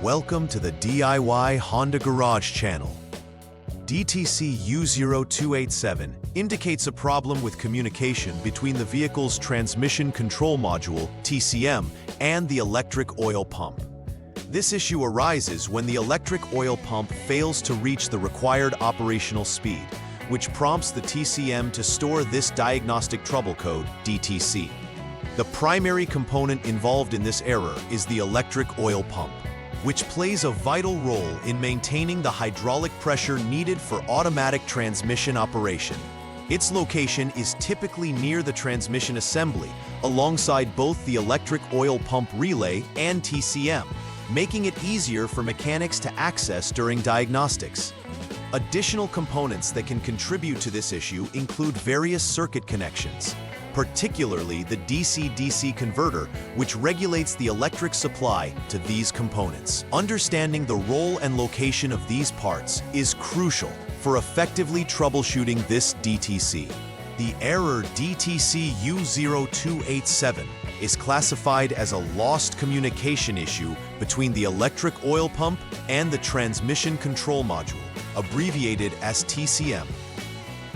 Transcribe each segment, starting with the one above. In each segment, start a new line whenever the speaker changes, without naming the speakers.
Welcome to the DIY Honda Garage channel. DTC U0287 indicates a problem with communication between the vehicle's transmission control module, TCM, and the electric oil pump. This issue arises when the electric oil pump fails to reach the required operational speed, which prompts the TCM to store this diagnostic trouble code, DTC. The primary component involved in this error is the electric oil pump, which plays a vital role in maintaining the hydraulic pressure needed for automatic transmission operation. Its location is typically near the transmission assembly, alongside both the electric oil pump relay and TCM, making it easier for mechanics to access during diagnostics. Additional components that can contribute to this issue include various circuit connections, particularly the DC-DC converter, which regulates the electric supply to these components. Understanding the role and location of these parts is crucial for effectively troubleshooting this DTC. The error DTC U0287 is classified as a lost communication issue between the electric oil pump and the transmission control module, abbreviated as TCM.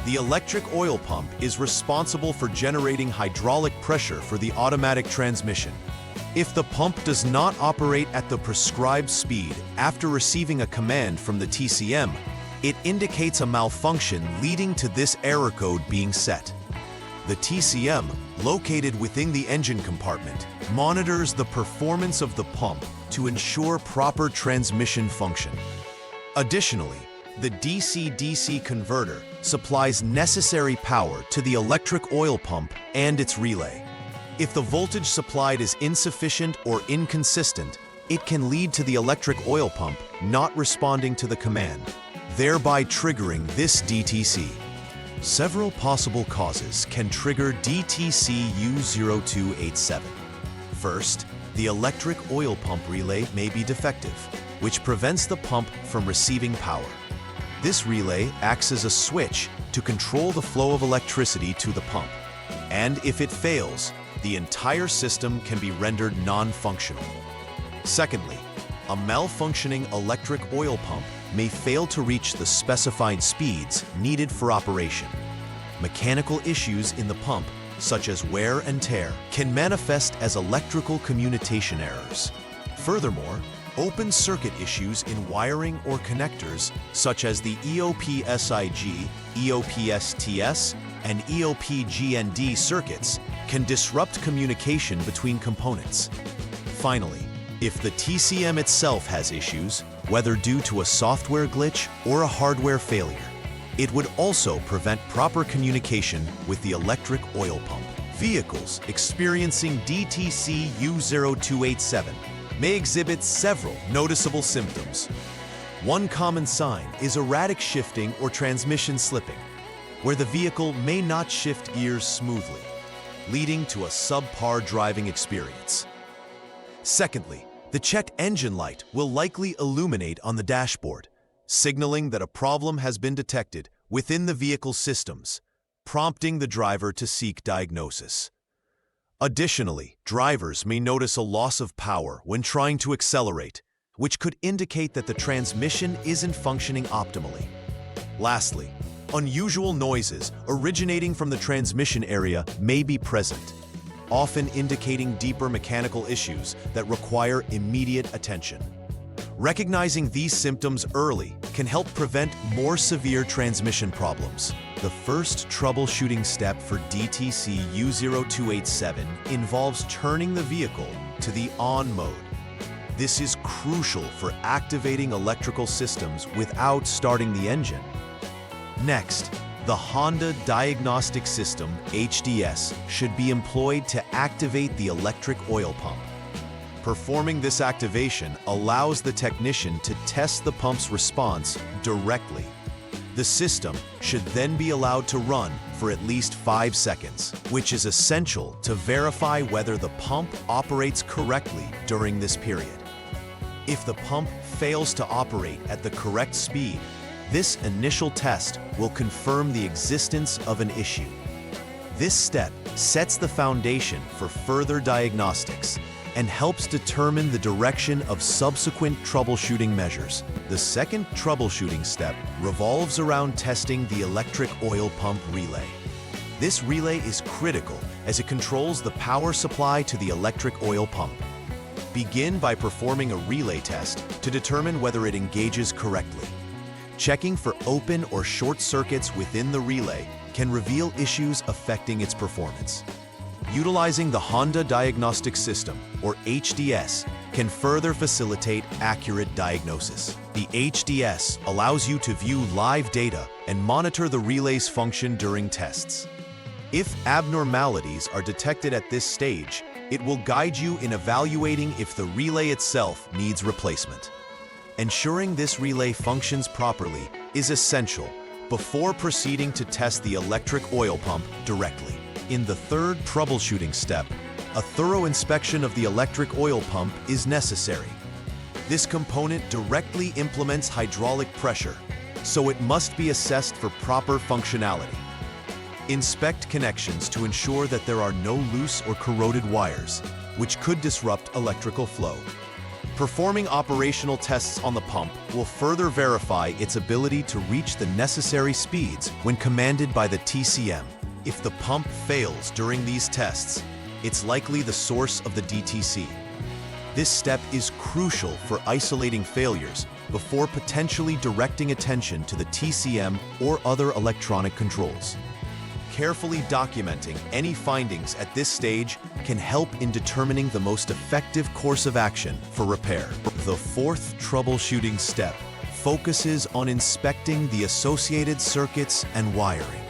The electric oil pump is responsible for generating hydraulic pressure for the automatic transmission. If the pump does not operate at the prescribed speed after receiving a command from the TCM, it indicates a malfunction leading to this error code being set. The TCM, located within the engine compartment, monitors the performance of the pump to ensure proper transmission function. Additionally, the DC-DC converter supplies necessary power to the electric oil pump and its relay. If the voltage supplied is insufficient or inconsistent, it can lead to the electric oil pump not responding to the command, thereby triggering this DTC. Several possible causes can trigger DTC U0287. First, the electric oil pump relay may be defective, which prevents the pump from receiving power. This relay acts as a switch to control the flow of electricity to the pump, and if it fails, the entire system can be rendered non-functional. Secondly, a malfunctioning electric oil pump may fail to reach the specified speeds needed for operation. Mechanical issues in the pump, such as wear and tear, can manifest as electrical communication errors. Furthermore, open circuit issues in wiring or connectors, such as the EOP-SIG, EOP-STS, and EOP-GND circuits, can disrupt communication between components. Finally, if the TCM itself has issues, whether due to a software glitch or a hardware failure, it would also prevent proper communication with the electric oil pump. Vehicles experiencing DTC U0287 may exhibit several noticeable symptoms. One common sign is erratic shifting or transmission slipping, where the vehicle may not shift gears smoothly, leading to a subpar driving experience. Secondly, the check engine light will likely illuminate on the dashboard, signaling that a problem has been detected within the vehicle systems, prompting the driver to seek diagnosis. Additionally, drivers may notice a loss of power when trying to accelerate, which could indicate that the transmission isn't functioning optimally. Lastly, unusual noises originating from the transmission area may be present, often indicating deeper mechanical issues that require immediate attention. Recognizing these symptoms early can help prevent more severe transmission problems. The first troubleshooting step for DTC U0287 involves turning the vehicle to the on mode. This is crucial for activating electrical systems without starting the engine. Next, the Honda Diagnostic System, HDS, should be employed to activate the electric oil pump. Performing this activation allows the technician to test the pump's response directly. The system should then be allowed to run for at least 5 seconds, which is essential to verify whether the pump operates correctly during this period. If the pump fails to operate at the correct speed, this initial test will confirm the existence of an issue. This step sets the foundation for further diagnostics, and helps determine the direction of subsequent troubleshooting measures. The second troubleshooting step revolves around testing the electric oil pump relay. This relay is critical as it controls the power supply to the electric oil pump. Begin by performing a relay test to determine whether it engages correctly. Checking for open or short circuits within the relay can reveal issues affecting its performance. Utilizing the Honda Diagnostic System, or HDS, can further facilitate accurate diagnosis. The HDS allows you to view live data and monitor the relay's function during tests. If abnormalities are detected at this stage, it will guide you in evaluating if the relay itself needs replacement. Ensuring this relay functions properly is essential before proceeding to test the electric oil pump directly. In the third troubleshooting step, a thorough inspection of the electric oil pump is necessary. This component directly implements hydraulic pressure, so it must be assessed for proper functionality. Inspect connections to ensure that there are no loose or corroded wires, which could disrupt electrical flow. Performing operational tests on the pump will further verify its ability to reach the necessary speeds when commanded by the TCM. If the pump fails during these tests, it's likely the source of the DTC. This step is crucial for isolating failures before potentially directing attention to the TCM or other electronic controls. Carefully documenting any findings at this stage can help in determining the most effective course of action for repair. The fourth troubleshooting step focuses on inspecting the associated circuits and wiring.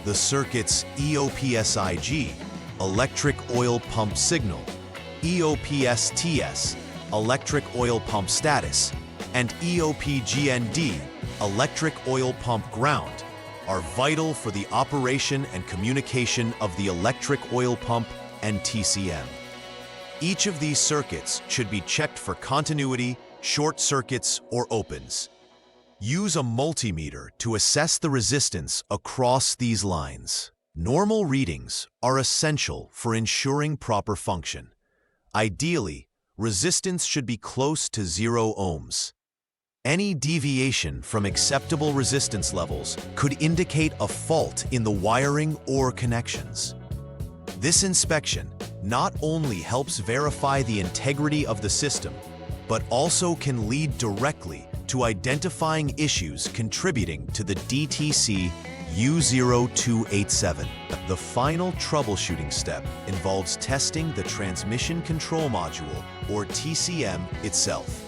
The circuits EOPSIG, electric oil pump signal, EOPSTS, electric oil pump status, and EOPGND, electric oil pump ground, are vital for the operation and communication of the electric oil pump and TCM. Each of these circuits should be checked for continuity, short circuits, or opens. Use a multimeter to assess the resistance across these lines. Normal readings are essential for ensuring proper function. Ideally, resistance should be close to 0 ohms. Any deviation from acceptable resistance levels could indicate a fault in the wiring or connections. This inspection not only helps verify the integrity of the system, but also can lead directly to identifying issues contributing to the DTC U0287. The final troubleshooting step involves testing the transmission control module, or TCM, itself.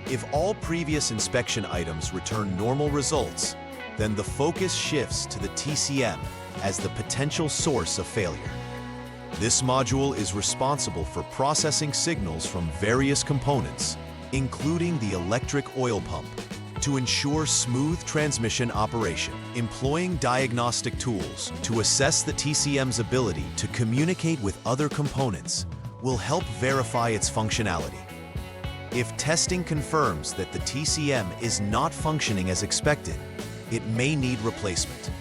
If all previous inspection items return normal results, then the focus shifts to the TCM as the potential source of failure. This module is responsible for processing signals from various components, including the electric oil pump, to ensure smooth transmission operation. Employing diagnostic tools to assess the TCM's ability to communicate with other components will help verify its functionality. If testing confirms that the TCM is not functioning as expected, it may need replacement.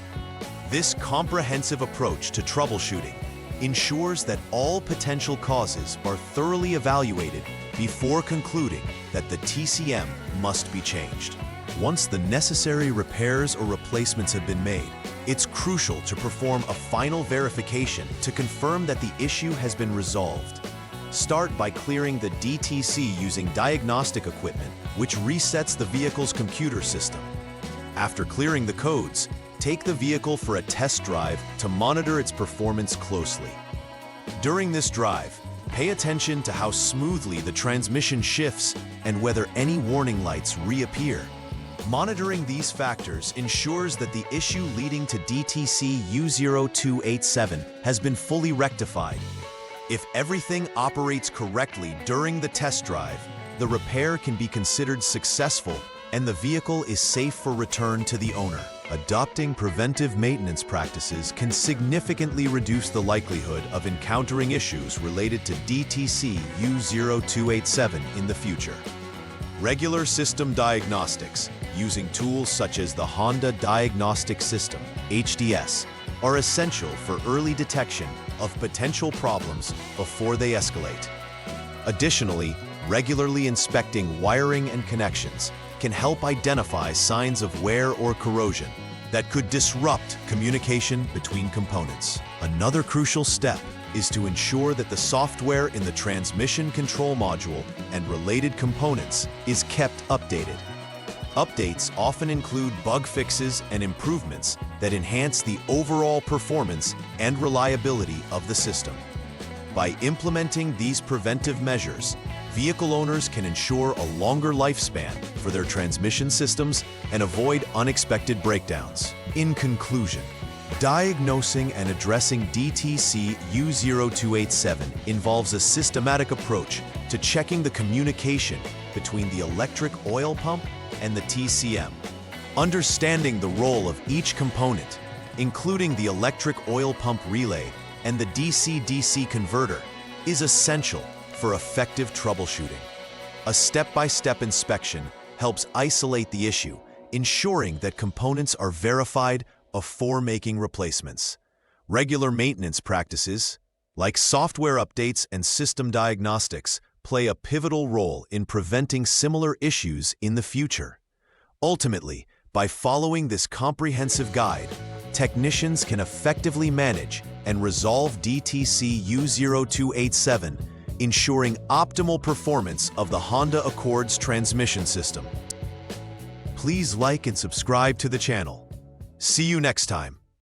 This comprehensive approach to troubleshooting ensures that all potential causes are thoroughly evaluated before concluding that the TCM must be changed. Once the necessary repairs or replacements have been made, it's crucial to perform a final verification to confirm that the issue has been resolved. Start by clearing the DTC using diagnostic equipment, which resets the vehicle's computer system. After clearing the codes, take the vehicle for a test drive to monitor its performance closely. During this drive, pay attention to how smoothly the transmission shifts and whether any warning lights reappear. Monitoring these factors ensures that the issue leading to DTC U0287 has been fully rectified. If everything operates correctly during the test drive, the repair can be considered successful and the vehicle is safe for return to the owner. Adopting preventive maintenance practices can significantly reduce the likelihood of encountering issues related to DTC U0287 in the future. Regular system diagnostics, using tools such as the Honda Diagnostic System, HDS, are essential for early detection of potential problems before they escalate. Additionally, regularly inspecting wiring and connections can help identify signs of wear or corrosion that could disrupt communication between components. Another crucial step is to ensure that the software in the transmission control module and related components is kept updated. Updates often include bug fixes and improvements that enhance the overall performance and reliability of the system. By implementing these preventive measures, vehicle owners can ensure a longer lifespan for their transmission systems and avoid unexpected breakdowns. In conclusion, diagnosing and addressing DTC U0287 involves a systematic approach to checking the communication between the electric oil pump and the TCM. Understanding the role of each component, including the electric oil pump relay and the DC-DC converter, is essential for effective troubleshooting. A step-by-step inspection helps isolate the issue, ensuring that components are verified before making replacements. Regular maintenance practices, like software updates and system diagnostics, play a pivotal role in preventing similar issues in the future. Ultimately, by following this comprehensive guide, technicians can effectively manage and resolve DTC U0287, ensuring optimal performance of the Honda Accord's transmission system. Please like and subscribe to the channel. See you next time.